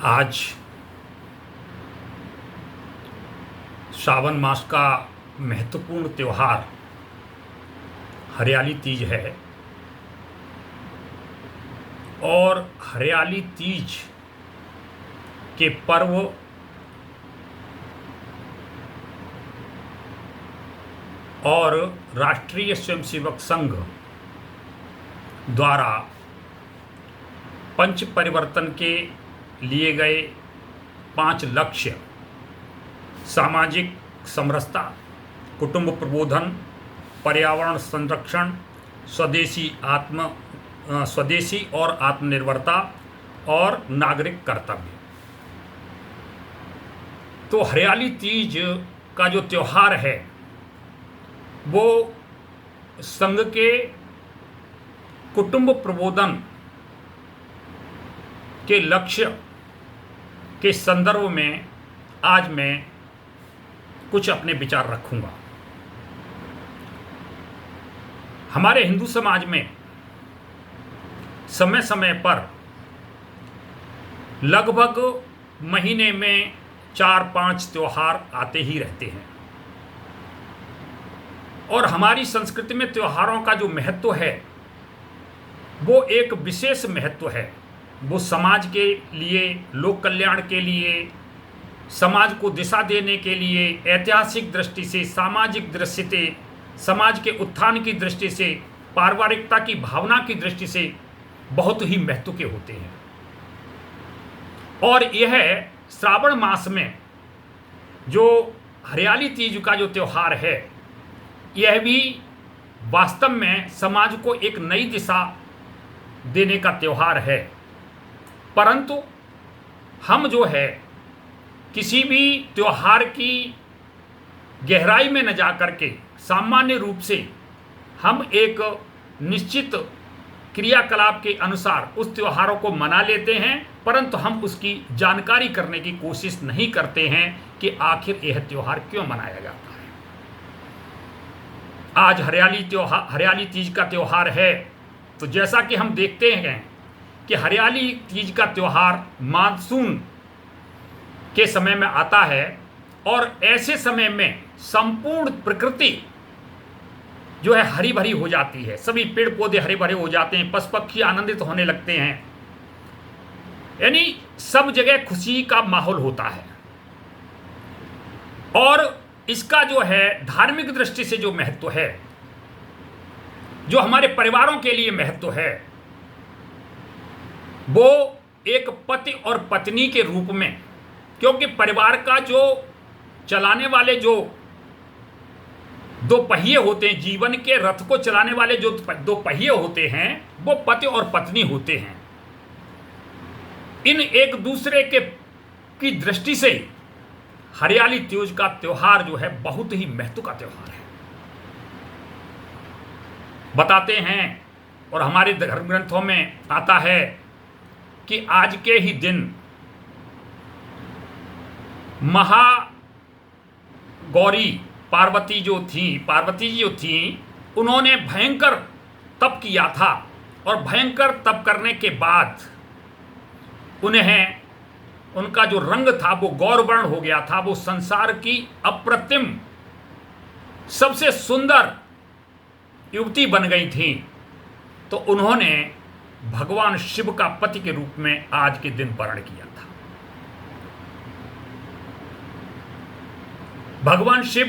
आज सावन मास का महत्वपूर्ण त्यौहार हरियाली तीज है और हरियाली तीज के पर्व और राष्ट्रीय स्वयंसेवक संघ द्वारा पंच परिवर्तन के लिए गए 5 लक्ष्य सामाजिक समरसता, कुटुंब प्रबोधन, पर्यावरण संरक्षण, स्वदेशी और आत्मनिर्भरता और नागरिक कर्तव्य। तो हरियाली तीज का जो त्यौहार है वो संघ के कुटुंब प्रबोधन के लक्ष्य के संदर्भ में आज मैं कुछ अपने विचार रखूंगा। हमारे हिंदू समाज में समय समय पर लगभग महीने में 4-5 त्योहार आते ही रहते हैं और हमारी संस्कृति में त्योहारों का जो महत्व है वो एक विशेष महत्व है। वो समाज के लिए, लोक कल्याण के लिए, समाज को दिशा देने के लिए, ऐतिहासिक दृष्टि से, सामाजिक दृष्टि से, समाज के उत्थान की दृष्टि से, पारिवारिकता की भावना की दृष्टि से बहुत ही महत्व के होते हैं। और यह श्रावण मास में जो हरियाली तीज का जो त्यौहार है यह भी वास्तव में समाज को एक नई दिशा देने का त्यौहार है। परंतु हम जो है किसी भी त्यौहार की गहराई में न जा करके सामान्य रूप से हम एक निश्चित क्रियाकलाप के अनुसार उस त्योहारों को मना लेते हैं, परंतु हम उसकी जानकारी करने की कोशिश नहीं करते हैं कि आखिर यह त्यौहार क्यों मनाया जाता है। आज हरियाली तीज का त्यौहार है, तो जैसा कि हम देखते हैं कि हरियाली तीज का त्यौहार मानसून के समय में आता है और ऐसे समय में संपूर्ण प्रकृति जो है हरी भरी हो जाती है, सभी पेड़ पौधे हरे भरे हो जाते हैं, पशु पक्षी आनंदित होने लगते हैं, यानी सब जगह खुशी का माहौल होता है। और इसका जो है धार्मिक दृष्टि से जो महत्व है, जो हमारे परिवारों के लिए महत्व है, वो एक पति और पत्नी के रूप में, क्योंकि परिवार का जो चलाने वाले जो 2 पहिए होते हैं, जीवन के रथ को चलाने वाले जो 2 पहिए होते हैं वो पति और पत्नी होते हैं। इन एक दूसरे की दृष्टि से हरियाली तीज का त्यौहार जो है बहुत ही महत्व का त्यौहार है। बताते हैं और हमारे धर्म ग्रंथों में आता है कि आज के ही दिन महागौरी पार्वती जी जो थी उन्होंने भयंकर तप किया था और भयंकर तप करने के बाद उनका जो रंग था वो गौरवर्ण हो गया था। वो संसार की अप्रतिम सबसे सुंदर युवती बन गई थी। तो उन्होंने भगवान शिव का पति के रूप में आज के दिन वर्ण किया था। भगवान शिव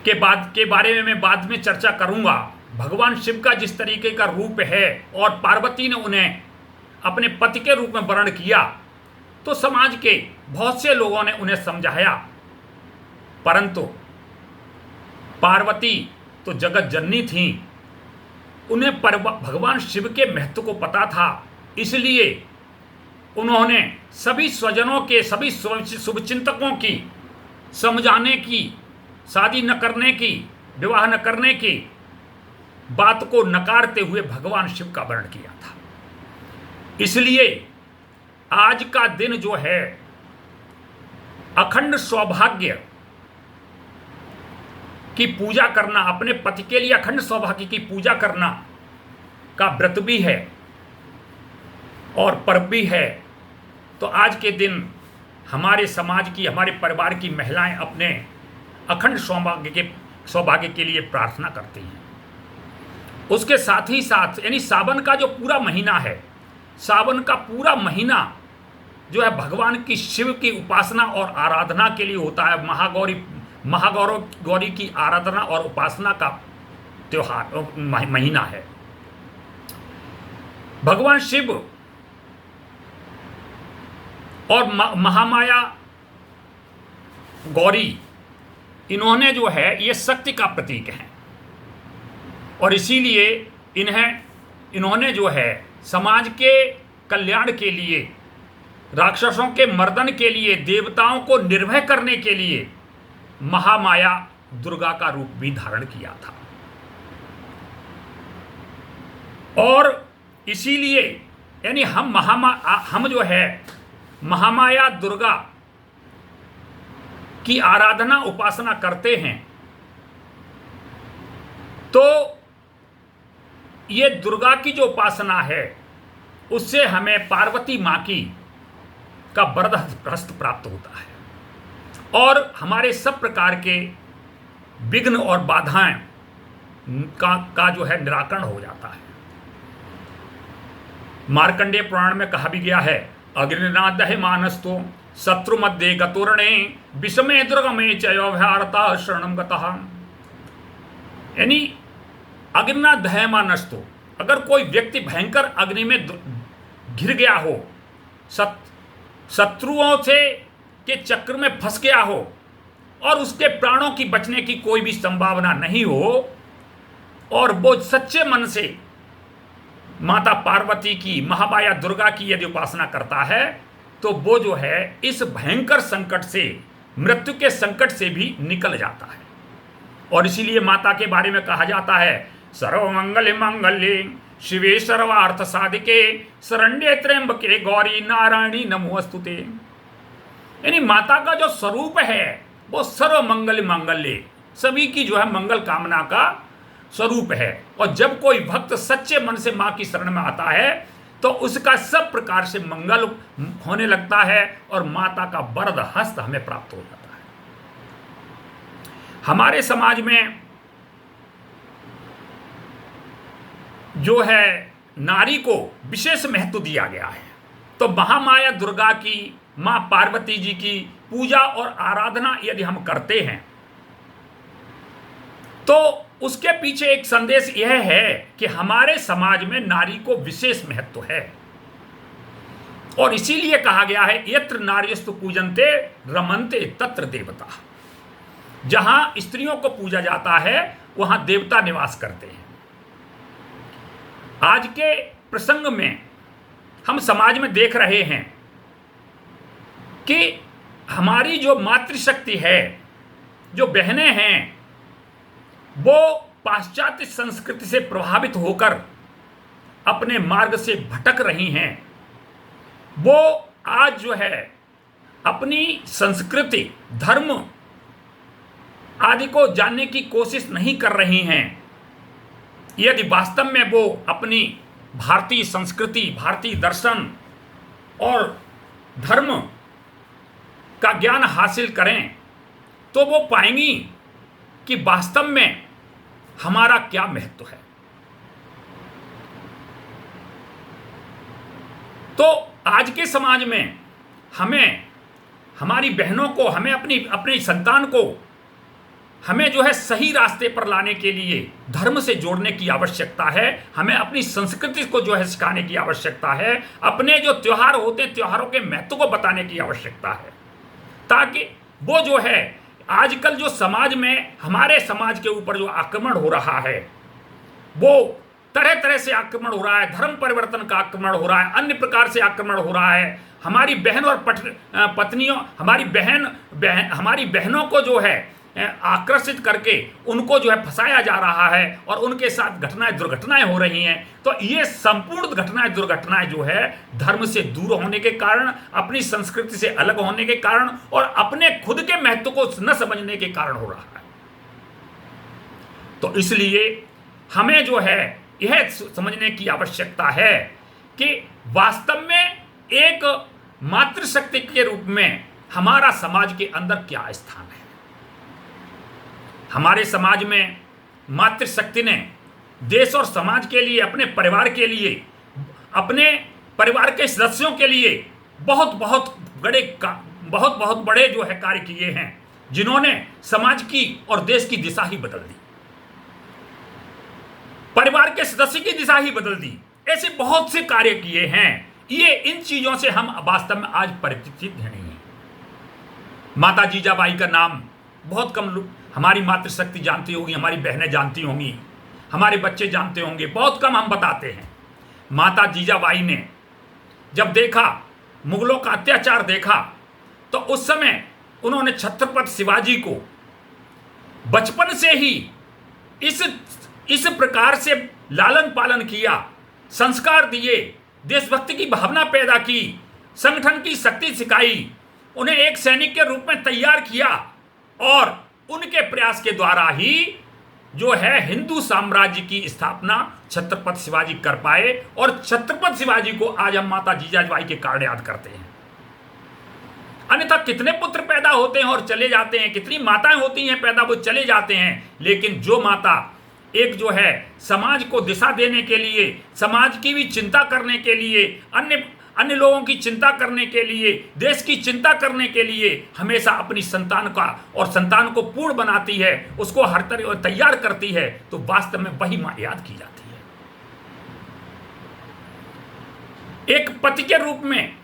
के बारे में मैं बाद में चर्चा करूंगा। भगवान शिव का जिस तरीके का रूप है और पार्वती ने उन्हें अपने पति के रूप में वर्ण किया तो समाज के बहुत से लोगों ने उन्हें समझाया, परंतु पार्वती तो जगत जननी थी, उन्हें भगवान शिव के महत्व को पता था, इसलिए उन्होंने सभी स्वजनों के, सभी शुभचिंतकों की समझाने की, शादी न करने की, विवाह न करने की बात को नकारते हुए भगवान शिव का वर्ण किया था। इसलिए आज का दिन जो है अखंड सौभाग्य की पूजा करना, अपने पति के लिए अखंड सौभाग्य की पूजा करना का व्रत भी है। और पर्व भी है। तो आज के दिन हमारे समाज की, हमारे परिवार की महिलाएं अपने अखंड सौभाग्य के लिए प्रार्थना करती हैं। उसके साथ ही साथ यानी सावन का जो पूरा महीना है, सावन का पूरा महीना जो है भगवान की, शिव की उपासना और आराधना के लिए होता है। महागौरी की आराधना और उपासना का त्योहार महीना है। भगवान शिव और महामाया गौरी, इन्होंने जो है ये शक्ति का प्रतीक हैं, और इसीलिए इन्होंने जो है समाज के कल्याण के लिए, राक्षसों के मर्दन के लिए, देवताओं को निर्भय करने के लिए महामाया दुर्गा का रूप भी धारण किया था। और इसीलिए यानी हम जो है महामाया दुर्गा की आराधना उपासना करते हैं। तो ये दुर्गा की जो उपासना है उससे हमें पार्वती माँ की का वरद हस्त प्राप्त होता है, और हमारे सब प्रकार के विघ्न और बाधाएं का जो है निराकरण हो जाता है। मार्कंडेय पुराण में कहा भी गया है, अग्निना दहे मानस्तो शत्रु मध्य गतुरणे विषमे दुर्गमे चयोभ्यारता शरणम गतः। यानी अग्निना दहे मानस्तो, अगर कोई व्यक्ति भयंकर अग्नि में घिर गया हो, शत्रुओं से के चक्र में फंस गया हो और उसके प्राणों की बचने की कोई भी संभावना नहीं हो, और वो सच्चे मन से माता पार्वती की, महामाया दुर्गा की यदि उपासना करता है, तो वो जो है इस भयंकर संकट से, मृत्यु के संकट से भी निकल जाता है। और इसीलिए माता के बारे में कहा जाता है, सर्वमंगल मंगल्ये शिवे सर्वार्थ साधिके शरण्ये त्र्यंबके गौरी नारायणी नमोस्तुते। यानी माता का जो स्वरूप है वो सर्वमंगल मंगल्ये, सभी की जो है मंगल कामना का स्वरूप है। और जब कोई भक्त सच्चे मन से मां की शरण में आता है तो उसका सब प्रकार से मंगल होने लगता है और माता का वरद हस्त हमें प्राप्त हो जाता है। हमारे समाज में जो है नारी को विशेष महत्व दिया गया है। तो महामाया दुर्गा की, मां पार्वती जी की पूजा और आराधना यदि हम करते हैं तो उसके पीछे एक संदेश यह है कि हमारे समाज में नारी को विशेष महत्व है। और इसीलिए कहा गया है, यत्र नार्यस्तु पूजन्ते रमन्ते तत्र देवता। जहां स्त्रियों को पूजा जाता है वहां देवता निवास करते हैं। आज के प्रसंग में हम समाज में देख रहे हैं कि हमारी जो मातृशक्ति है, जो बहनें हैं, वो पाश्चात्य संस्कृति से प्रभावित होकर अपने मार्ग से भटक रही हैं। वो आज जो है अपनी संस्कृति, धर्म आदि को जानने की कोशिश नहीं कर रही हैं। यदि वास्तव में वो अपनी भारतीय संस्कृति, भारतीय दर्शन और धर्म का ज्ञान हासिल करें तो वो पाएंगी कि वास्तव में हमारा क्या महत्व है। तो आज के समाज में हमें, हमारी बहनों को, हमें अपनी संतान को हमें जो है सही रास्ते पर लाने के लिए धर्म से जोड़ने की आवश्यकता है। हमें अपनी संस्कृति को जो है सिखाने की आवश्यकता है। अपने जो त्योहार होते हैं, त्योहारों के महत्व को बताने की आवश्यकता है, ताकि वो जो है आजकल जो समाज में, हमारे समाज के ऊपर जो आक्रमण हो रहा है, वो तरह तरह से आक्रमण हो रहा है। धर्म परिवर्तन का आक्रमण हो रहा है, अन्य प्रकार से आक्रमण हो रहा है। हमारी बहन और पत्नियों, हमारी बहनों को जो है आकर्षित करके उनको जो है फंसाया जा रहा है और उनके साथ दुर्घटनाएं हो रही हैं। तो ये संपूर्ण दुर्घटनाएं जो है धर्म से दूर होने के कारण, अपनी संस्कृति से अलग होने के कारण और अपने खुद के महत्व को न समझने के कारण हो रहा है। तो इसलिए हमें जो है यह समझने की आवश्यकता है कि वास्तव में एक मातृशक्ति के रूप में हमारा समाज के अंदर क्या स्थान है। हमारे समाज में मातृशक्ति ने देश और समाज के लिए, अपने परिवार के लिए, अपने परिवार के सदस्यों के लिए बहुत बहुत बड़े जो है कार्य किए हैं, जिन्होंने समाज की और देश की दिशा ही बदल दी, परिवार के सदस्य की दिशा ही बदल दी। ऐसे बहुत से कार्य किए हैं। ये इन चीजों से हम वास्तव में आज परिचित नहीं है। माता जीजाबाई का नाम बहुत कम लोग, हमारी मातृशक्ति जानती होगी, हमारी बहनें जानती होंगी, हमारे बच्चे जानते होंगे, बहुत कम हम बताते हैं। माता जीजाबाई ने जब देखा, मुगलों का अत्याचार देखा, तो उस समय उन्होंने छत्रपति शिवाजी को बचपन से ही इस प्रकार से लालन पालन किया, संस्कार दिए, देशभक्ति की भावना पैदा की, संगठन की शक्ति सिखाई, उन्हें एक सैनिक के रूप में तैयार किया और उनके प्रयास के द्वारा ही जो है हिंदू साम्राज्य की स्थापना छत्रपति शिवाजी कर पाए। और छत्रपति शिवाजी को आज हम माता जीजाबाई के कारण याद करते हैं। अन्यथा कितने पुत्र पैदा होते हैं और चले जाते हैं, कितनी माताएं होती हैं पैदा, वो चले जाते हैं, लेकिन जो माता एक जो है समाज को दिशा देने के लिए, समाज की भी चिंता करने के लिए, अन्य लोगों की चिंता करने के लिए, देश की चिंता करने के लिए हमेशा अपनी संतान का और संतान को पूर्ण बनाती है, उसको हर तरह तैयार करती है, तो वास्तव में वही मां याद की जाती है। एक पति के रूप में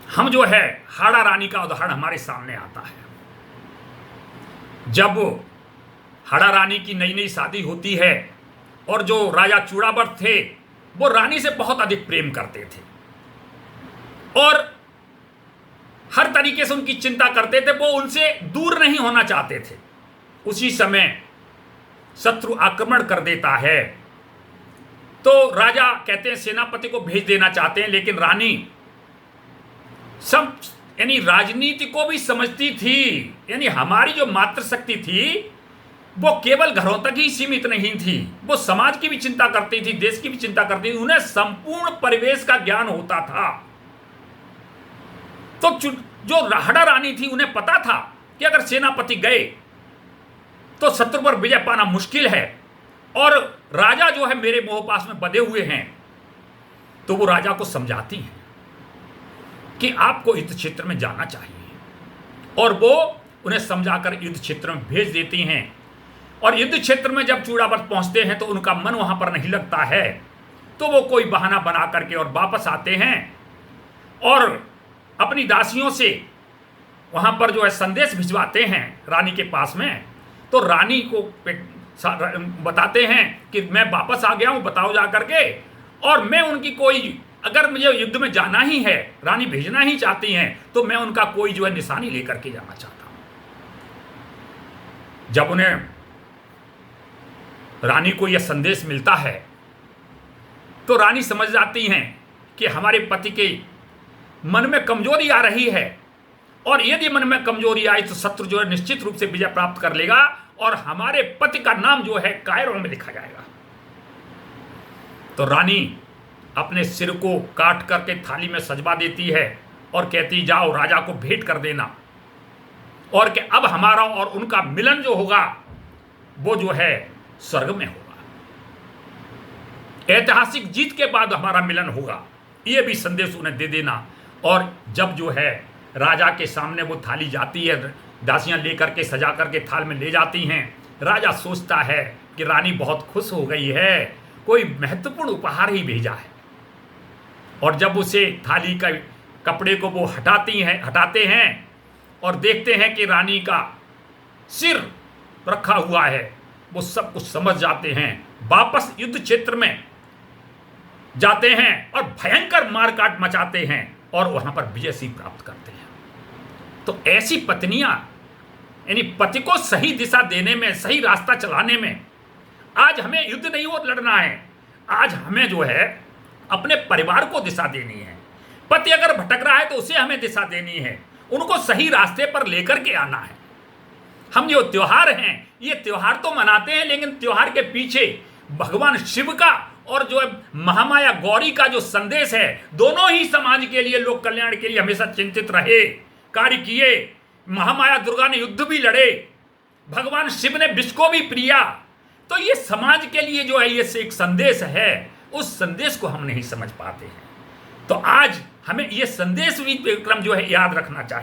हम जो है हाड़ा रानी का उदाहरण हमारे सामने आता है। जब हाड़ा रानी की नई नई शादी होती है और जो राजा चूड़ावर्त थे वो रानी से बहुत अधिक प्रेम करते थे और हर तरीके से उनकी चिंता करते थे, वो उनसे दूर नहीं होना चाहते थे। उसी समय शत्रु आक्रमण कर देता है, तो राजा कहते हैं सेनापति को भेज देना चाहते हैं, लेकिन रानी सब यानी राजनीति को भी समझती थी। यानी हमारी जो मातृशक्ति थी वो केवल घरों तक ही सीमित नहीं थी, वो समाज की भी चिंता करती थी, देश की भी चिंता करती थी, उन्हें संपूर्ण परिवेश का ज्ञान होता था। तो जो हाड़ा रानी थी उन्हें पता था कि अगर सेनापति गए तो शत्रु पर विजय पाना मुश्किल है और राजा जो है मेरे मोह पास में बंधे हुए हैं। तो वो राजा को समझाती हैं कि आपको युद्ध क्षेत्र में जाना चाहिए और वो उन्हें समझाकर युद्ध क्षेत्र में भेज देती हैं। और युद्ध क्षेत्र में जब चूड़ावर्त पहुंचते हैं तो उनका मन वहां पर नहीं लगता है, तो वो कोई बहाना बना करके और वापस आते हैं और अपनी दासियों से वहां पर जो है संदेश भिजवाते हैं रानी के पास में। तो रानी को बताते हैं कि मैं वापस आ गया हूं, बताओ जा करके, और मैं उनकी कोई, अगर मुझे युद्ध में जाना ही है, रानी भेजना ही चाहती हैं, तो मैं उनका कोई जो है निशानी लेकर के जाना चाहता हूं। जब उन्हें रानी को यह संदेश मिलता है तो रानी समझ जाती हैं कि हमारे पति के मन में कमजोरी आ रही है और यदि मन में कमजोरी आई तो शत्रु जो है निश्चित रूप से विजय प्राप्त कर लेगा और हमारे पति का नाम जो है कायरों में लिखा जाएगा। तो रानी अपने सिर को काट करके थाली में सजवा देती है और कहती जाओ राजा को भेंट कर देना और कि अब हमारा और उनका मिलन जो होगा वो जो है स्वर्ग में होगा, ऐतिहासिक जीत के बाद हमारा मिलन होगा, ये भी संदेश उन्हें दे देना। और जब जो है राजा के सामने वो थाली जाती है, दासियां लेकर के सजा करके थाल में ले जाती हैं, राजा सोचता है कि रानी बहुत खुश हो गई है, कोई महत्वपूर्ण उपहार ही भेजा है। और जब उसे थाली का कपड़े को वो हटाते हैं और देखते हैं कि रानी का सिर रखा हुआ है, वो सब कुछ समझ जाते हैं, वापस युद्ध क्षेत्र में जाते हैं और भयंकर मारकाट मचाते हैं और वहां पर विजय सिंह प्राप्त करते हैं। तो ऐसी पत्नियां, यानी पति को सही दिशा देने में, सही रास्ता चलाने में, आज हमें युद्ध नहीं वो लड़ना है, आज हमें जो है अपने परिवार को दिशा देनी है। पति अगर भटक रहा है तो उसे हमें दिशा देनी है, उनको सही रास्ते पर लेकर के आना है। हम जो त्योहार हैं, ये त्योहार तो मनाते हैं, लेकिन त्योहार के पीछे भगवान शिव का और जो है महामाया गौरी का जो संदेश है, दोनों ही समाज के लिए, लोक कल्याण के लिए हमेशा चिंतित रहे, कार्य किए। महामाया दुर्गा ने युद्ध भी लड़े, भगवान शिव ने विष को भी प्रिया। तो ये समाज के लिए जो है ये एक संदेश है, उस संदेश को हम नहीं समझ पाते हैं। तो आज हमें ये संदेश भी विक्रम जो है याद रखना चाहिए।